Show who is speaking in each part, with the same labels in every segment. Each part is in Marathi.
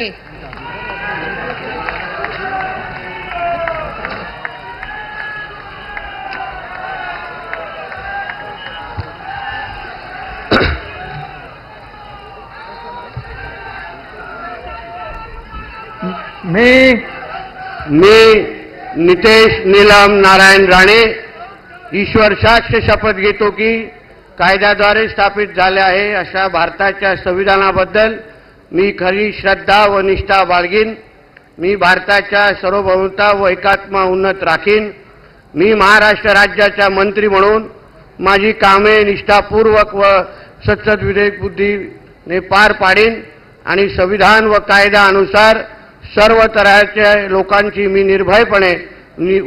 Speaker 1: मी नितेश नीलम नारायण राणे ईश्वर साक्ष शपथ घेतो की कायद्याद्वारे स्थापित झाले आहे अशा भारताच्या संविधानाबद्दल मी खरी श्रद्धा व निष्ठा बाळगीन। मी भारताच्या सार्वभौमता व एकात्मता उन्नत राखीन। मी महाराष्ट्र राज्याचा मंत्री म्हणून माझी कामे निष्ठापूर्वक व सत्सद विवेक बुद्धीने पार पाडीन आणि संविधान व कायद्यानुसार सर्व तऱ्हेच्या लोकांची मी निर्भयपणे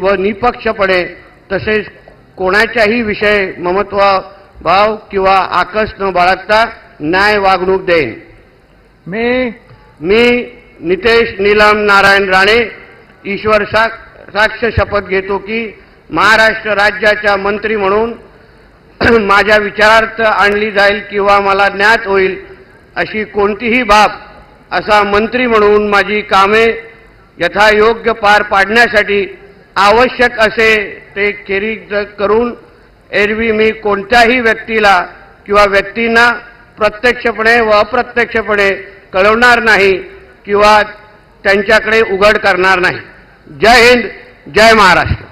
Speaker 1: व निपक्षपणे तसेच कोणाच्याही विषय ममत्वभाव किंवा आकस न बाळगता न्याय वागणूक देईन। मी नितेश नीलम नारायण राणे ईश्वर साक्ष शपथ घेतो की महाराष्ट्र राज्याचा मंत्री म्हणून माझ्या विचारार्थ आणली जाईल किंवा मला ज्ञात होईल अशी कोणतीही बाब असा मंत्री म्हणून माझी कामे यथायोग्य पार पाडण्यासाठी आवश्यक असे ते खेरीज करून एरवी मी कोणत्याही व्यक्तीला किंवा व्यक्तींना प्रत्यक्षपणे व अप्रत्यक्षपणे कळवणार नाही किंवा त्यांच्याकडे उघड करणार नाही। जय हिंद, जय महाराष्ट्र।